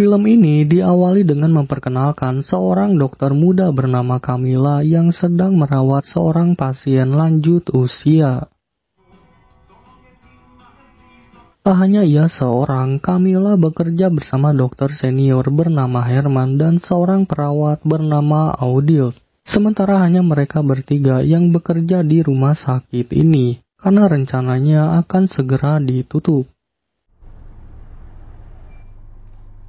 Film ini diawali dengan memperkenalkan seorang dokter muda bernama Camilla yang sedang merawat seorang pasien lanjut usia. Tak hanya ia seorang, Camilla bekerja bersama dokter senior bernama Herman dan seorang perawat bernama Audil. Sementara hanya mereka bertiga yang bekerja di rumah sakit ini, karena rencananya akan segera ditutup.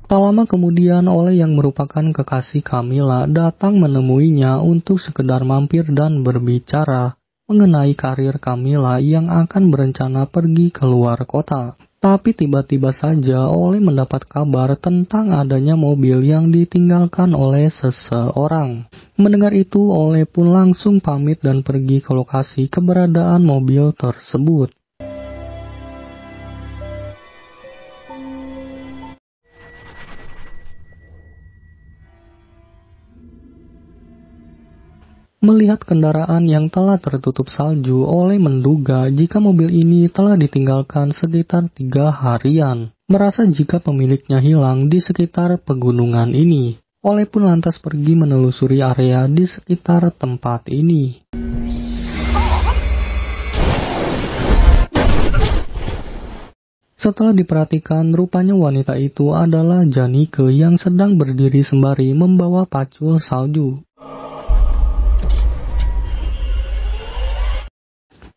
Tak lama kemudian, Ole yang merupakan kekasih Camilla datang menemuinya untuk sekedar mampir dan berbicara mengenai karir Camilla yang akan berencana pergi keluar kota. Tapi tiba-tiba saja Ole mendapat kabar tentang adanya mobil yang ditinggalkan oleh seseorang. Mendengar itu, Ole pun langsung pamit dan pergi ke lokasi keberadaan mobil tersebut. Melihat kendaraan yang telah tertutup salju, Ole menduga jika mobil ini telah ditinggalkan sekitar 3 harian. Merasa jika pemiliknya hilang di sekitar pegunungan ini, Ole pun lantas pergi menelusuri area di sekitar tempat ini. Setelah diperhatikan, rupanya wanita itu adalah Janike yang sedang berdiri sembari membawa pacul salju.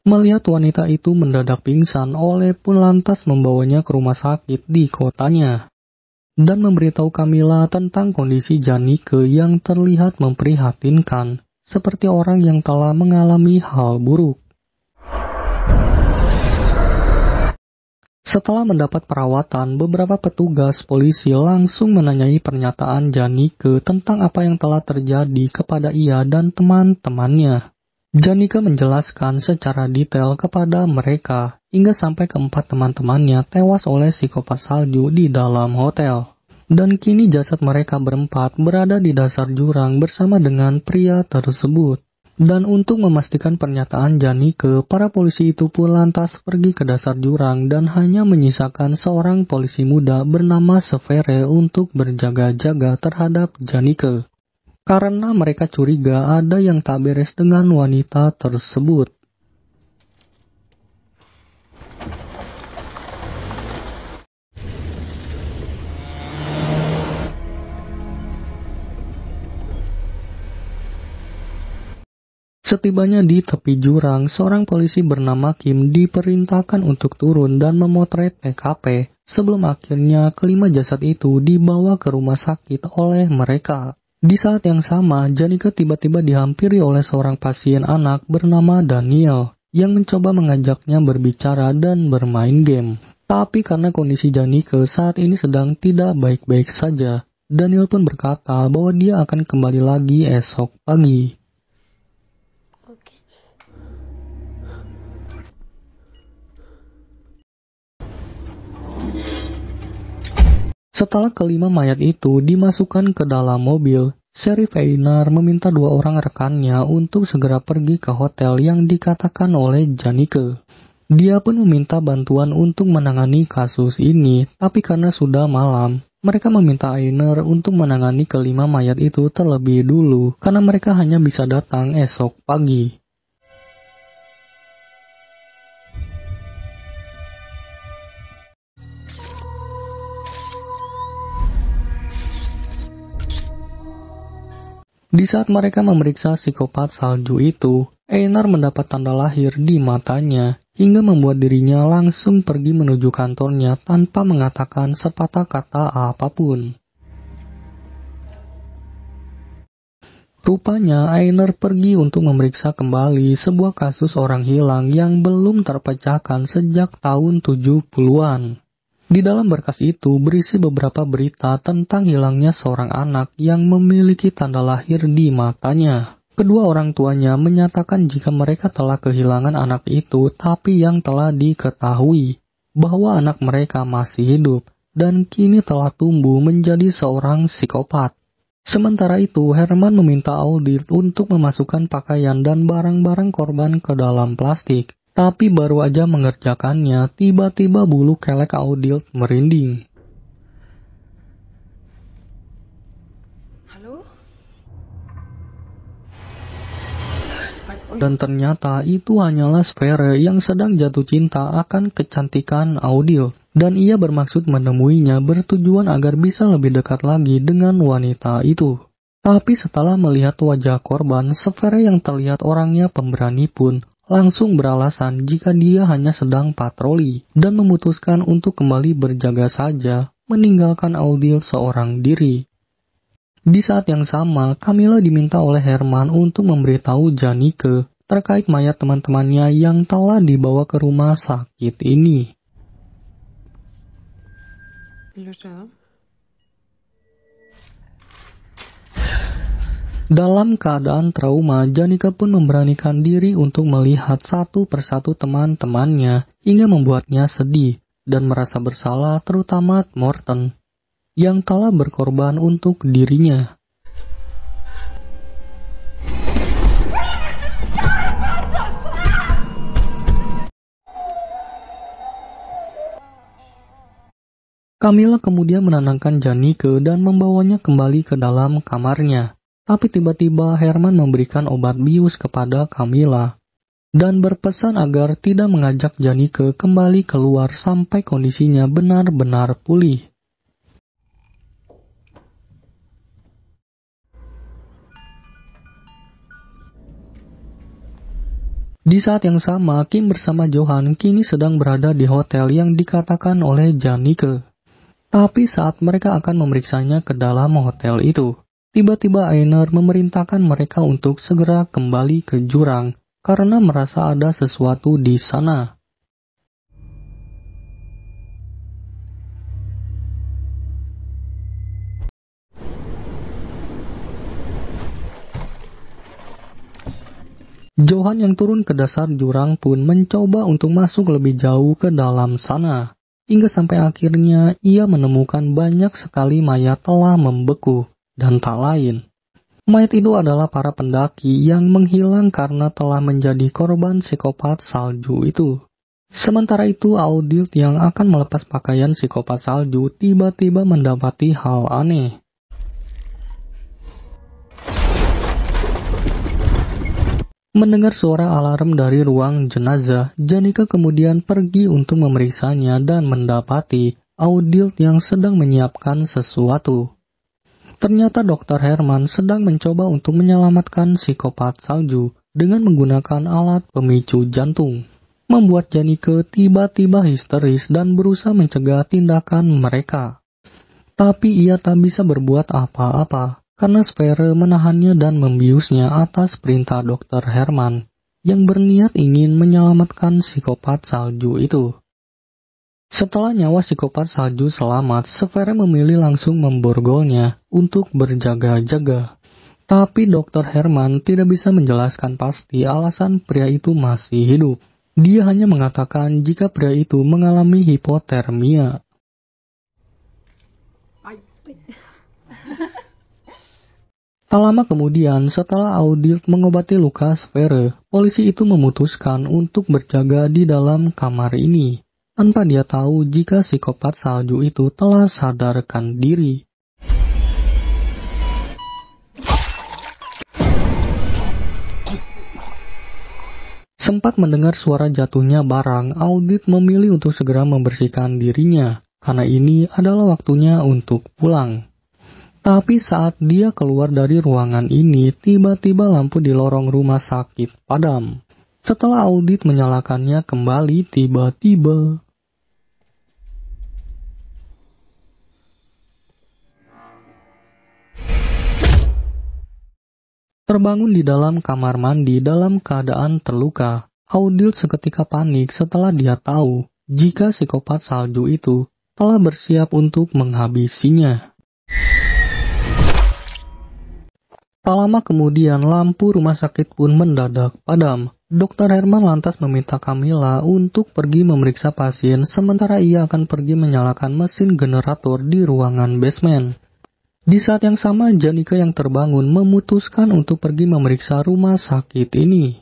Melihat wanita itu mendadak pingsan, Ole pun lantas membawanya ke rumah sakit di kotanya dan memberitahu Camilla tentang kondisi Janike yang terlihat memprihatinkan, seperti orang yang telah mengalami hal buruk. Setelah mendapat perawatan, beberapa petugas polisi langsung menanyai pernyataan Janike tentang apa yang telah terjadi kepada ia dan teman-temannya. Janike menjelaskan secara detail kepada mereka, hingga sampai keempat teman-temannya tewas oleh psikopat salju di dalam hotel. Dan kini jasad mereka berempat berada di dasar jurang bersama dengan pria tersebut. Dan untuk memastikan pernyataan Janike, para polisi itu pun lantas pergi ke dasar jurang dan hanya menyisakan seorang polisi muda bernama Severe untuk berjaga-jaga terhadap Janike. Karena mereka curiga ada yang tak beres dengan wanita tersebut. Setibanya di tepi jurang, seorang polisi bernama Kim diperintahkan untuk turun dan memotret TKP sebelum akhirnya kelima jasad itu dibawa ke rumah sakit oleh mereka. Di saat yang sama, Janike tiba-tiba dihampiri oleh seorang pasien anak bernama Daniel yang mencoba mengajaknya berbicara dan bermain game. Tapi karena kondisi Janike saat ini sedang tidak baik-baik saja, Daniel pun berkata bahwa dia akan kembali lagi esok pagi. Setelah kelima mayat itu dimasukkan ke dalam mobil, Sheriff Einar meminta 2 orang rekannya untuk segera pergi ke hotel yang dikatakan oleh Janike. Dia pun meminta bantuan untuk menangani kasus ini, tapi karena sudah malam, mereka meminta Einar untuk menangani kelima mayat itu terlebih dulu, karena mereka hanya bisa datang esok pagi. Di saat mereka memeriksa psikopat salju itu, Einar mendapat tanda lahir di matanya, hingga membuat dirinya langsung pergi menuju kantornya tanpa mengatakan sepatah kata apapun. Rupanya Einar pergi untuk memeriksa kembali sebuah kasus orang hilang yang belum terpecahkan sejak tahun 70-an. Di dalam berkas itu berisi beberapa berita tentang hilangnya seorang anak yang memiliki tanda lahir di matanya. Kedua orang tuanya menyatakan jika mereka telah kehilangan anak itu, tapi yang telah diketahui bahwa anak mereka masih hidup dan kini telah tumbuh menjadi seorang psikopat. Sementara itu, Herman meminta Audit untuk memasukkan pakaian dan barang-barang korban ke dalam plastik. Tapi baru aja mengerjakannya, tiba-tiba bulu kelek Audil merinding. Dan ternyata itu hanyalah Sphère yang sedang jatuh cinta akan kecantikan Audil. Dan ia bermaksud menemuinya bertujuan agar bisa lebih dekat lagi dengan wanita itu. Tapi setelah melihat wajah korban, Sphère yang terlihat orangnya pemberani pun langsung beralasan jika dia hanya sedang patroli dan memutuskan untuk kembali berjaga saja, meninggalkan Audil seorang diri. Di saat yang sama, Camilla diminta oleh Herman untuk memberitahu Janneke terkait mayat teman-temannya yang telah dibawa ke rumah sakit ini. Dalam keadaan trauma, Janneke pun memberanikan diri untuk melihat satu persatu teman-temannya hingga membuatnya sedih dan merasa bersalah, terutama Morten yang telah berkorban untuk dirinya. Camilla kemudian menenangkan Janneke dan membawanya kembali ke dalam kamarnya. Tapi tiba-tiba Herman memberikan obat bius kepada Camilla dan berpesan agar tidak mengajak Janneke kembali keluar sampai kondisinya benar-benar pulih. Di saat yang sama, Kim bersama Johan kini sedang berada di hotel yang dikatakan oleh Janneke. Tapi saat mereka akan memeriksanya ke dalam hotel itu, tiba-tiba Einar memerintahkan mereka untuk segera kembali ke jurang karena merasa ada sesuatu di sana. Johan yang turun ke dasar jurang pun mencoba untuk masuk lebih jauh ke dalam sana. Hingga sampai akhirnya ia menemukan banyak sekali mayat telah membeku. Dan tak lain, mayat itu adalah para pendaki yang menghilang karena telah menjadi korban psikopat salju itu. Sementara itu, Audil yang akan melepas pakaian psikopat salju tiba-tiba mendapati hal aneh. Mendengar suara alarm dari ruang jenazah, Janneke kemudian pergi untuk memeriksanya dan mendapati Audil yang sedang menyiapkan sesuatu. Ternyata Dr. Herman sedang mencoba untuk menyelamatkan psikopat salju dengan menggunakan alat pemicu jantung, membuat Janneke tiba-tiba histeris dan berusaha mencegah tindakan mereka. Tapi ia tak bisa berbuat apa-apa, karena Sphère menahannya dan membiusnya atas perintah Dr. Herman yang berniat ingin menyelamatkan psikopat salju itu. Setelah nyawa psikopat salju selamat, Sphère memilih langsung memborgolnya untuk berjaga-jaga. Tapi Dr. Herman tidak bisa menjelaskan pasti alasan pria itu masih hidup. Dia hanya mengatakan jika pria itu mengalami hipotermia. Tak lama kemudian, setelah Audil mengobati luka Sphère, polisi itu memutuskan untuk berjaga di dalam kamar ini, tanpa dia tahu jika psikopat salju itu telah sadarkan diri. Sempat mendengar suara jatuhnya barang, Audil memilih untuk segera membersihkan dirinya, karena ini adalah waktunya untuk pulang. Tapi saat dia keluar dari ruangan ini, tiba-tiba lampu di lorong rumah sakit padam. Setelah Audil menyalakannya kembali, tiba-tiba terbangun di dalam kamar mandi dalam keadaan terluka. Audil seketika panik setelah dia tahu jika psikopat salju itu telah bersiap untuk menghabisinya. Tak lama kemudian, lampu rumah sakit pun mendadak padam. Dr. Herman lantas meminta Camilla untuk pergi memeriksa pasien, sementara ia akan pergi menyalakan mesin generator di ruangan basement. Di saat yang sama, Janneke yang terbangun memutuskan untuk pergi memeriksa rumah sakit ini.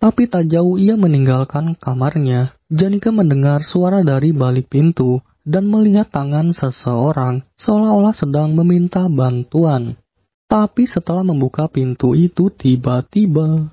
Tapi tak jauh ia meninggalkan kamarnya, Janneke mendengar suara dari balik pintu dan melihat tangan seseorang seolah-olah sedang meminta bantuan. Tapi setelah membuka pintu itu, tiba-tiba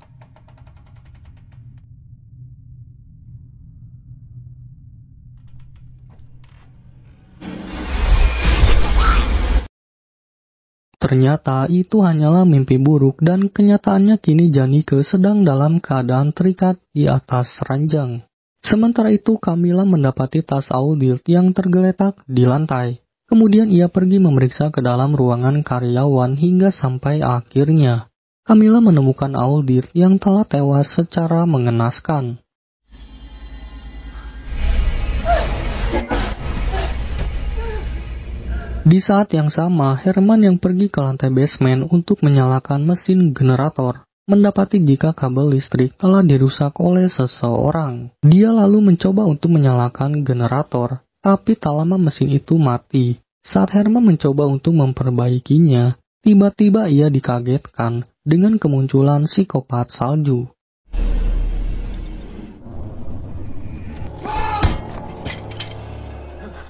ternyata itu hanyalah mimpi buruk dan kenyataannya kini Janike sedang dalam keadaan terikat di atas ranjang. Sementara itu Camilla mendapati tas Aldild yang tergeletak di lantai. Kemudian ia pergi memeriksa ke dalam ruangan karyawan hingga sampai akhirnya Camilla menemukan Aldild yang telah tewas secara mengenaskan. Di saat yang sama, Herman yang pergi ke lantai basement untuk menyalakan mesin generator, mendapati jika kabel listrik telah dirusak oleh seseorang. Dia lalu mencoba untuk menyalakan generator, tapi tak lama mesin itu mati. Saat Herman mencoba untuk memperbaikinya, tiba-tiba ia dikagetkan dengan kemunculan psikopat salju.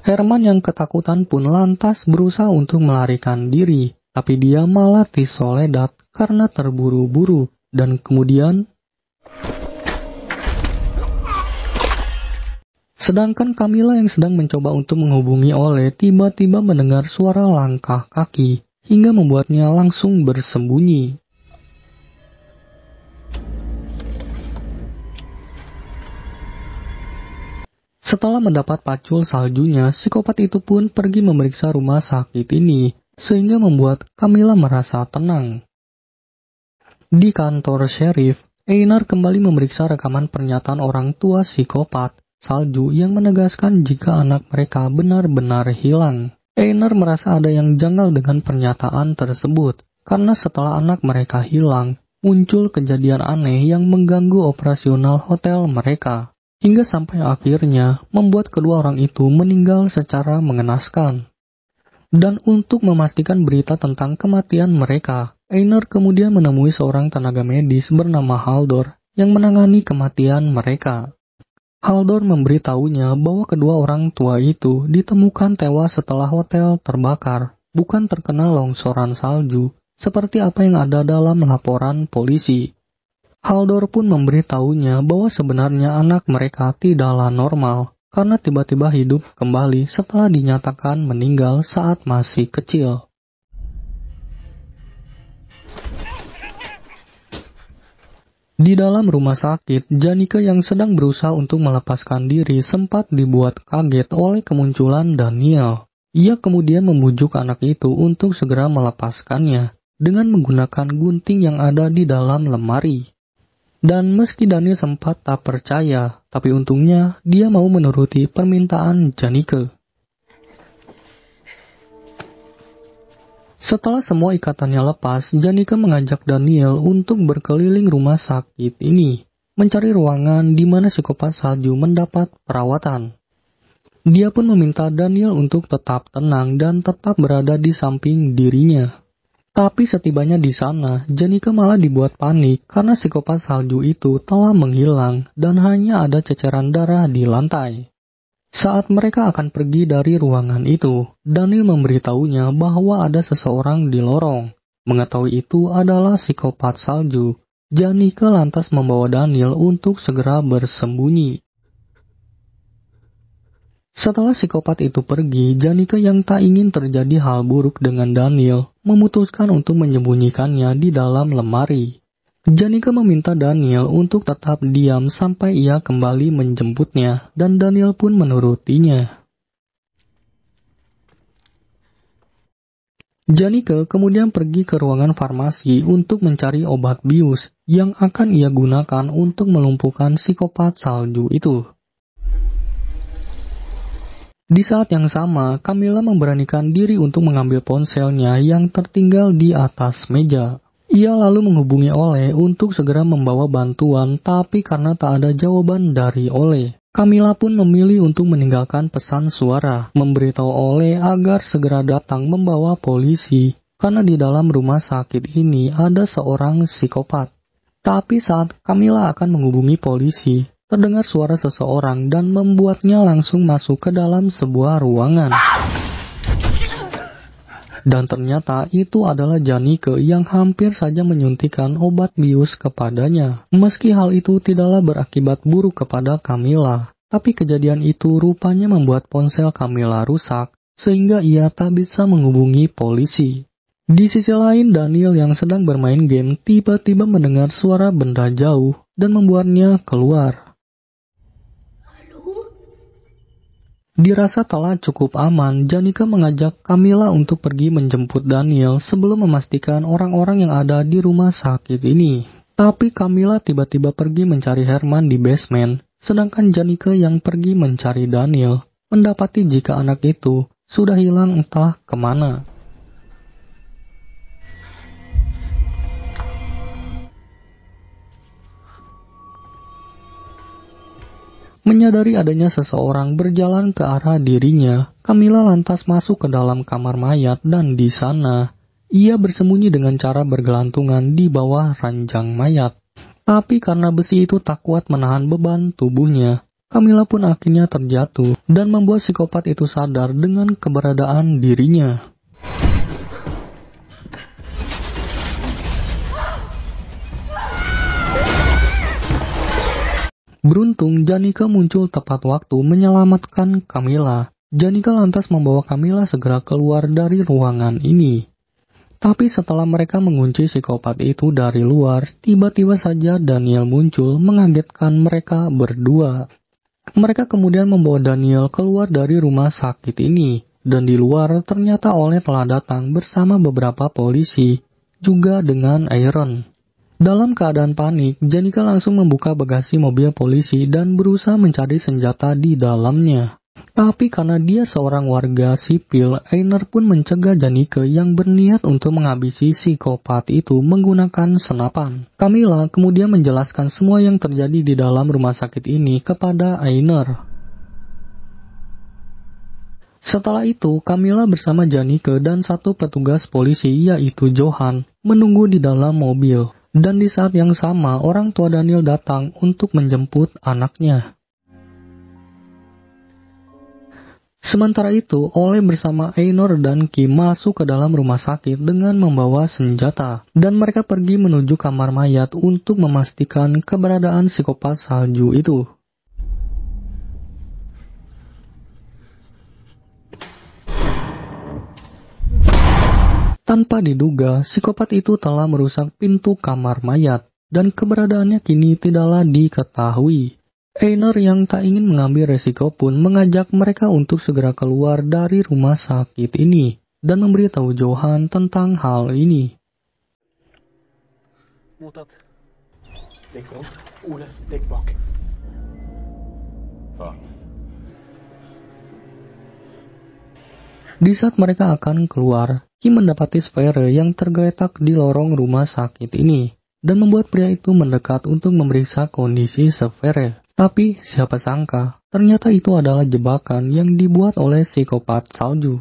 Herman yang ketakutan pun lantas berusaha untuk melarikan diri, tapi dia malah disoledat karena terburu-buru, dan kemudian sedangkan Camilla yang sedang mencoba untuk menghubungi Ole tiba-tiba mendengar suara langkah kaki, hingga membuatnya langsung bersembunyi. Setelah mendapat pacul saljunya, psikopat itu pun pergi memeriksa rumah sakit ini, sehingga membuat Camilla merasa tenang. Di kantor sheriff, Einar kembali memeriksa rekaman pernyataan orang tua psikopat salju yang menegaskan jika anak mereka benar-benar hilang. Einar merasa ada yang janggal dengan pernyataan tersebut, karena setelah anak mereka hilang, muncul kejadian aneh yang mengganggu operasional hotel mereka. Hingga sampai akhirnya membuat kedua orang itu meninggal secara mengenaskan. Dan untuk memastikan berita tentang kematian mereka, Einar kemudian menemui seorang tenaga medis bernama Haldor yang menangani kematian mereka. Haldor memberitahunya bahwa kedua orang tua itu ditemukan tewas setelah hotel terbakar, bukan terkena longsoran salju, seperti apa yang ada dalam laporan polisi. Haldor pun memberitahunya bahwa sebenarnya anak mereka tidaklah normal, karena tiba-tiba hidup kembali setelah dinyatakan meninggal saat masih kecil. Di dalam rumah sakit, Janike yang sedang berusaha untuk melepaskan diri sempat dibuat kaget oleh kemunculan Daniel. Ia kemudian membujuk anak itu untuk segera melepaskannya dengan menggunakan gunting yang ada di dalam lemari. Dan meski Daniel sempat tak percaya, tapi untungnya dia mau menuruti permintaan Janike. Setelah semua ikatannya lepas, Janike mengajak Daniel untuk berkeliling rumah sakit ini, mencari ruangan di mana psikopat salju mendapat perawatan. Dia pun meminta Daniel untuk tetap tenang dan tetap berada di samping dirinya. Tapi setibanya di sana, Janike malah dibuat panik karena psikopat salju itu telah menghilang dan hanya ada ceceran darah di lantai. Saat mereka akan pergi dari ruangan itu, Daniel memberitahunya bahwa ada seseorang di lorong. Mengetahui itu adalah psikopat salju, Janike lantas membawa Daniel untuk segera bersembunyi. Setelah psikopat itu pergi, Janike yang tak ingin terjadi hal buruk dengan Daniel memutuskan untuk menyembunyikannya di dalam lemari. Janike meminta Daniel untuk tetap diam sampai ia kembali menjemputnya, dan Daniel pun menurutinya. Janike kemudian pergi ke ruangan farmasi untuk mencari obat bius yang akan ia gunakan untuk melumpuhkan psikopat salju itu. Di saat yang sama, Camilla memberanikan diri untuk mengambil ponselnya yang tertinggal di atas meja. Ia lalu menghubungi Ole untuk segera membawa bantuan, tapi karena tak ada jawaban dari Ole, Camilla pun memilih untuk meninggalkan pesan suara, memberitahu Ole agar segera datang membawa polisi, karena di dalam rumah sakit ini ada seorang psikopat. Tapi saat Camilla akan menghubungi polisi, terdengar suara seseorang dan membuatnya langsung masuk ke dalam sebuah ruangan. Dan ternyata itu adalah Janike yang hampir saja menyuntikkan obat bius kepadanya. Meski hal itu tidaklah berakibat buruk kepada Camilla, tapi kejadian itu rupanya membuat ponsel Camilla rusak, sehingga ia tak bisa menghubungi polisi. Di sisi lain, Daniel yang sedang bermain game tiba-tiba mendengar suara benda jauh dan membuatnya keluar. Dirasa telah cukup aman, Janika mengajak Camilla untuk pergi menjemput Daniel sebelum memastikan orang-orang yang ada di rumah sakit ini. Tapi Camilla tiba-tiba pergi mencari Herman di basement, sedangkan Janika yang pergi mencari Daniel, mendapati jika anak itu sudah hilang entah kemana. Menyadari adanya seseorang berjalan ke arah dirinya, Camilla lantas masuk ke dalam kamar mayat dan di sana, ia bersembunyi dengan cara bergelantungan di bawah ranjang mayat. Tapi karena besi itu tak kuat menahan beban tubuhnya, Camilla pun akhirnya terjatuh dan membuat psikopat itu sadar dengan keberadaan dirinya. Beruntung, Janika muncul tepat waktu menyelamatkan Camilla. Janika lantas membawa Camilla segera keluar dari ruangan ini. Tapi setelah mereka mengunci psikopat itu dari luar, tiba-tiba saja Daniel muncul mengagetkan mereka berdua. Mereka kemudian membawa Daniel keluar dari rumah sakit ini. Dan di luar ternyata Ole telah datang bersama beberapa polisi, juga dengan Aaron. Dalam keadaan panik, Janika langsung membuka bagasi mobil polisi dan berusaha mencari senjata di dalamnya. Tapi karena dia seorang warga sipil, Einar pun mencegah Janika yang berniat untuk menghabisi psikopat itu menggunakan senapan. Camilla kemudian menjelaskan semua yang terjadi di dalam rumah sakit ini kepada Einar. Setelah itu, Camilla bersama Janika dan satu petugas polisi yaitu Johan menunggu di dalam mobil. Dan di saat yang sama, orang tua Daniel datang untuk menjemput anaknya. Sementara itu, Ole bersama Einar dan Kim masuk ke dalam rumah sakit dengan membawa senjata. Dan mereka pergi menuju kamar mayat untuk memastikan keberadaan psikopat salju itu. Tanpa diduga, psikopat itu telah merusak pintu kamar mayat, dan keberadaannya kini tidaklah diketahui. Einar yang tak ingin mengambil resiko pun mengajak mereka untuk segera keluar dari rumah sakit ini, dan memberitahu Johan tentang hal ini. Di saat mereka akan keluar, Kim mendapati Sverre yang tergeletak di lorong rumah sakit ini, dan membuat pria itu mendekat untuk memeriksa kondisi Sverre. Tapi siapa sangka, ternyata itu adalah jebakan yang dibuat oleh psikopat salju.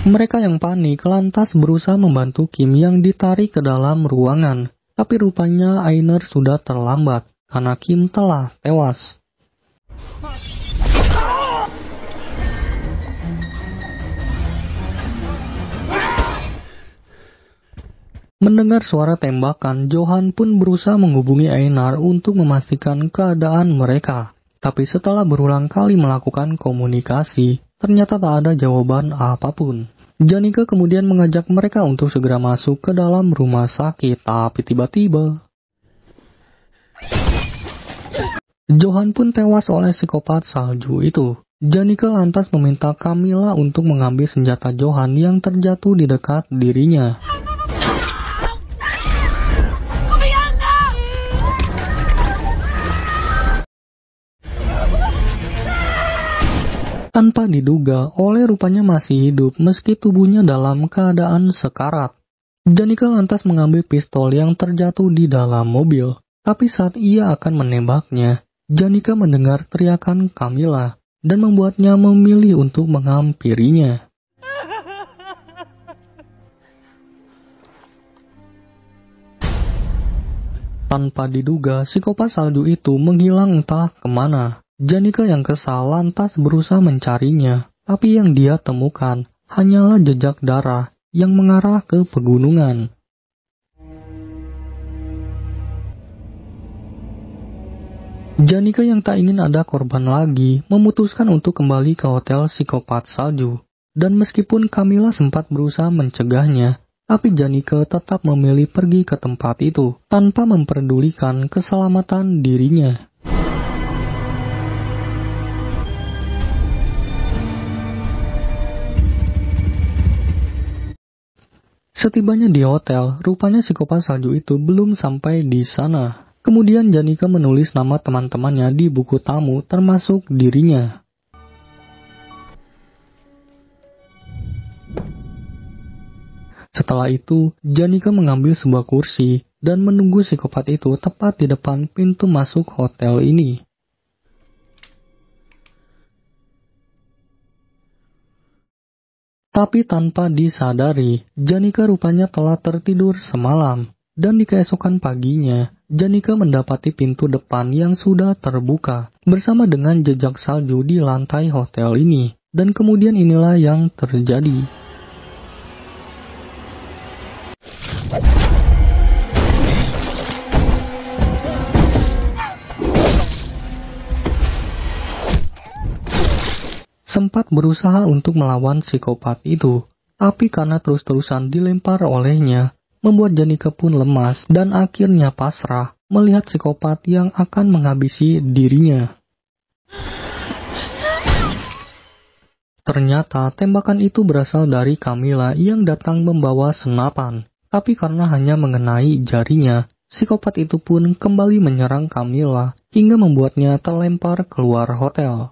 Mereka yang panik lantas berusaha membantu Kim yang ditarik ke dalam ruangan, tapi rupanya Einar sudah terlambat. Karena Kim telah tewas. Mendengar suara tembakan, Johan pun berusaha menghubungi Einar untuk memastikan keadaan mereka. Tapi setelah berulang kali melakukan komunikasi, ternyata tak ada jawaban apapun. Janika kemudian mengajak mereka untuk segera masuk ke dalam rumah sakit, tapi tiba-tiba Johan pun tewas oleh psikopat salju itu. Janika lantas meminta Camilla untuk mengambil senjata Johan yang terjatuh di dekat dirinya. Tanpa diduga, Ole rupanya masih hidup meski tubuhnya dalam keadaan sekarat. Janika lantas mengambil pistol yang terjatuh di dalam mobil. Tapi saat ia akan menembaknya, Janika mendengar teriakan Camilla dan membuatnya memilih untuk menghampirinya. Tanpa diduga, psikopat salju itu menghilang entah kemana. Janika yang kesal lantas berusaha mencarinya, tapi yang dia temukan hanyalah jejak darah yang mengarah ke pegunungan. Janika yang tak ingin ada korban lagi memutuskan untuk kembali ke hotel psikopat salju. Dan meskipun Camilla sempat berusaha mencegahnya, tapi Janika tetap memilih pergi ke tempat itu tanpa memperdulikan keselamatan dirinya. Setibanya di hotel, rupanya psikopat salju itu belum sampai di sana. Kemudian Janika menulis nama teman-temannya di buku tamu termasuk dirinya. Setelah itu, Janika mengambil sebuah kursi dan menunggu psikopat itu tepat di depan pintu masuk hotel ini. Tapi tanpa disadari, Janika rupanya telah tertidur semalam. Dan di keesokan paginya, Janika mendapati pintu depan yang sudah terbuka, bersama dengan jejak salju di lantai hotel ini. Dan kemudian inilah yang terjadi. Sempat berusaha untuk melawan psikopat itu, tapi karena terus-terusan dilempar olehnya, membuat Janika pun lemas dan akhirnya pasrah melihat psikopat yang akan menghabisi dirinya. Ternyata tembakan itu berasal dari Camilla yang datang membawa senapan, tapi karena hanya mengenai jarinya, psikopat itu pun kembali menyerang Camilla hingga membuatnya terlempar keluar hotel.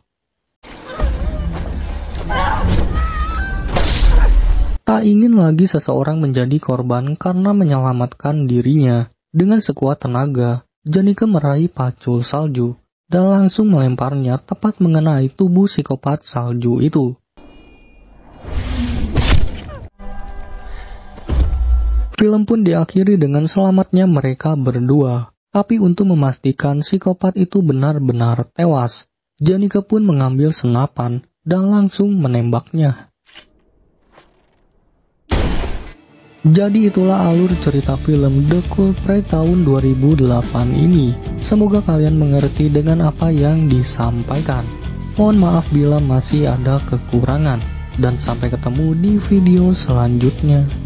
Tak ingin lagi seseorang menjadi korban karena menyelamatkan dirinya. Dengan sekuat tenaga, Janika meraih pacul salju dan langsung melemparnya tepat mengenai tubuh psikopat salju itu. Film pun diakhiri dengan selamatnya mereka berdua. Tapi untuk memastikan psikopat itu benar-benar tewas, Janika pun mengambil senapan dan langsung menembaknya. Jadi itulah alur cerita film The Culprit tahun 2008 ini. Semoga kalian mengerti dengan apa yang disampaikan. Mohon maaf bila masih ada kekurangan. Dan sampai ketemu di video selanjutnya.